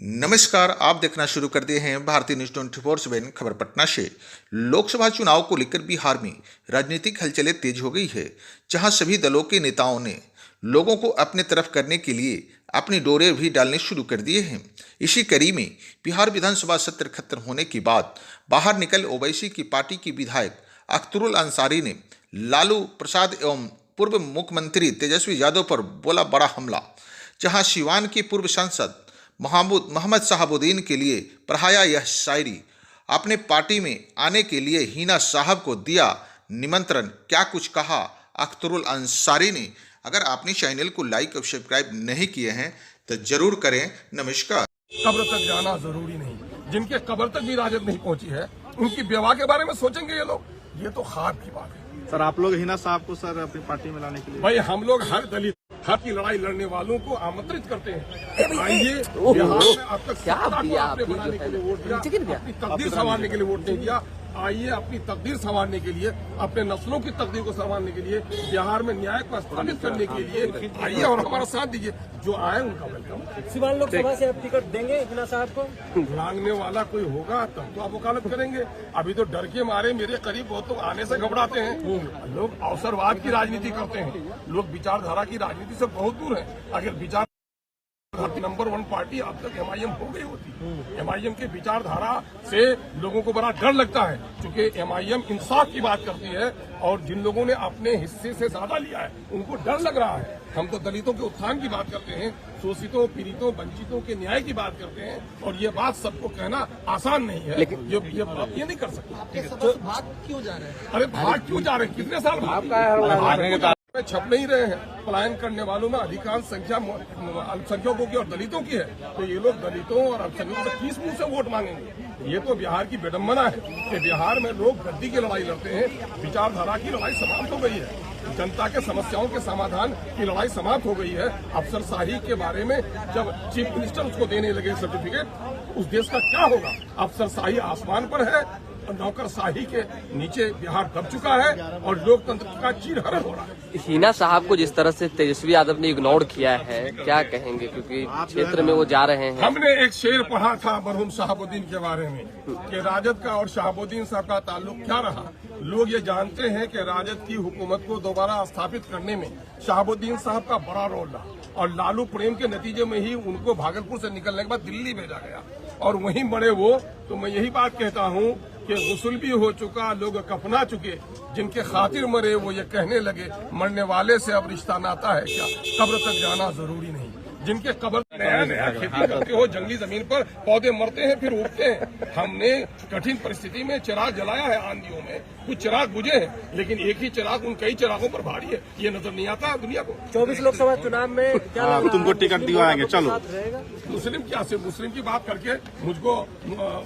नमस्कार, आप देखना शुरू कर दिए हैं भारतीय न्यूज 24/7 खबर पटना से। लोकसभा चुनाव को लेकर बिहार में राजनीतिक हलचलें तेज हो गई है, जहां सभी दलों के नेताओं ने लोगों को अपने तरफ करने के लिए अपनी डोरे भी डालने शुरू कर दिए हैं। इसी कड़ी में बिहार विधानसभा सत्र खत्म होने के बाद बाहर निकल ओवैसी की पार्टी की विधायक अख्तरुल अंसारी ने लालू प्रसाद एवं पूर्व मुख्यमंत्री तेजस्वी यादव पर बोला बड़ा हमला, जहां सिवान के पूर्व सांसद मोहम्मद शहाबुद्दीन के लिए पढ़ाया यह शायरी। अपने पार्टी में आने के लिए हिना साहब को दिया निमंत्रण, क्या कुछ कहा अख्तरुल अंसारी ने। अगर आपने चैनल को लाइक और सब्सक्राइब नहीं किए हैं तो जरूर करें। नमस्कार। कब्र तक जाना जरूरी नहीं, जिनके कब्र तक भी राजद नहीं पहुंची है उनकी विवाह के बारे में सोचेंगे ये लोग, ये तो ख्वाब की बात है। सर, आप लोग हिना साहब को सर अपनी पार्टी में लाने के लिए? भाई, हम लोग हर दलित हक की लड़ाई लड़ने वालों को आमंत्रित करते हैं। आइए, बिहार में अब तक आपने बनाने के लिए वोट दिया, अपनी तकदीर संवारने के लिए वोट नहीं दिया। आइए, अपनी तकदीर संवारने के लिए, अपने नस्लों की तकदीर को संवारने के लिए, बिहार में न्याय को स्थापित करने के लिए आइए और हमारा साथ दीजिए। जो आए उनका वेलकम। सिवान लोकसभा से आप टिकट देंगे हिना साहब को? मांगने वाला कोई होगा तब तो आप वकालत करेंगे। अभी तो डर के मारे मेरे करीब बहुत तो आने से घबराते हैं। लोग अवसरवाद की राजनीति करते हैं, लोग विचारधारा की राजनीति से बहुत दूर है। अगर विचार नंबर 1 पार्टी अब तक एमआईएम हो गई होती। एमआईएम के विचारधारा से लोगों को बड़ा डर लगता है, क्योंकि एमआईएम इंसाफ की बात करती है और जिन लोगों ने अपने हिस्से से ज्यादा लिया है उनको डर लग रहा है। हम तो दलितों के उत्थान की बात करते हैं, शोषितों, पीड़ितों, वंचितों के न्याय की बात करते हैं, और ये बात सबको कहना आसान नहीं है। लेकिन ये नहीं कर सकते। तो भाग क्यों जा रहे हैं? अरे भाग क्यों जा रहे हैं? कितने साल भाग छप नहीं रहे हैं। पलायन करने वालों में अधिकांश संख्या अल्पसंख्यकों की और दलितों की है, तो ये लोग दलितों और अल्पसंख्यकों से किस मुंह से वोट मांगेंगे? ये तो बिहार की विडंबना है कि बिहार में लोग गद्दी की लड़ाई लड़ते हैं, विचारधारा की लड़ाई समाप्त हो गई है, जनता के समस्याओं के समाधान की लड़ाई समाप्त हो गई है। अफसरशाही के बारे में जब चीफ मिनिस्टर उसको देने लगे सर्टिफिकेट, उस देश का क्या होगा? अफसरशाही आसमान पर है, नौकरशाही के नीचे बिहार दब चुका है और लोकतंत्र का चीरहरण हो रहा है। हिना साहब को जिस तरह से तेजस्वी यादव ने इग्नोर किया है, क्या कहेंगे? क्योंकि क्षेत्र में वो जा रहे हैं। हमने एक शेर पढ़ा था मरहूम शहाबुद्दीन के बारे में कि राजद का और शहाबुद्दीन साहब का ताल्लुक क्या रहा। लोग ये जानते हैं कि राजद की हुकूमत को दोबारा स्थापित करने में शहाबुद्दीन साहब का बड़ा रोल रहा, और लालू प्रेम के नतीजे में ही उनको भागलपुर से निकलने के बाद दिल्ली भेजा गया और वहीं मरे वो। तो मैं यही बात कहता हूँ कि गुस्ल भी हो चुका, लोग कफना चुके, जिनके खातिर मरे वो ये कहने लगे मरने वाले से अब रिश्ता नाता है क्या? कब्र तक जाना जरूरी नहीं। जिनके कब्र नया खेती करते हो, जंगली जमीन पर पौधे मरते हैं फिर उगते हैं। हमने कठिन परिस्थिति में चिराग जलाया है, आंधियों में कुछ चिराग बुझे हैं, लेकिन एक ही चिराग उन कई चिरागों पर भारी है। ये नजर नहीं आता दुनिया को। 24 लोकसभा चुनाव में क्या तुमको टिकट दिवाएंगे? चलो, मुस्लिम क्या सिर्फ मुस्लिम की बात करके मुझको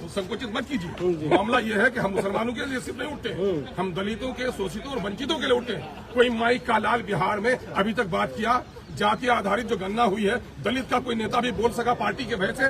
संकुचित मत कीजिए। मामला ये है कि हम मुसलमानों के लिए सिर्फ नहीं उठते, हम दलितों के, शोषितों और वंचितों के लिए उठते हैं। कोई माइक का लाल बिहार में अभी तक बात किया? जाति आधारित जो गणना हुई है, दलित का कोई नेता भी बोल सका पार्टी के भय से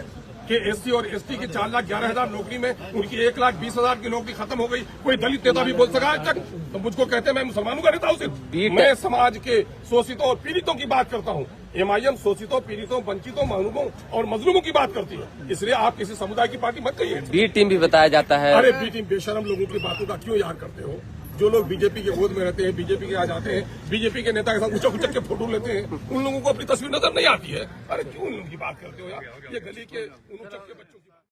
कि एससी और एसटी की 4,11,000 नौकरी में उनकी 1,20,000 की नौकरी खत्म हो गई? कोई दलित नेता भी बोल सका आज तक? तो मुझको कहते हैं मैं मुसलमानों का नेता हूँ? सिर्फ मैं समाज के शोषितों और पीड़ितों की बात करता हूँ। एमआईएम शोषितों, पीड़ितों, वंचितों, महरूमों और मजलूमों की बात करती है, इसलिए आप किसी समुदाय की पार्टी मत कहिए। बी टीम भी बताया जाता है। अरे बी टीम, बेशरम लोगों की बातों का क्यों याद करते हो? जो लोग बीजेपी के गोद में रहते हैं, बीजेपी के आ जाते हैं, बीजेपी के नेता के साथ उचक उचक के फोटो लेते हैं, उन लोगों को अपनी तस्वीर नजर नहीं आती है। अरे क्यों उन लोगों की बात करते हो यार? ये गली के उन उचक के बच्चों की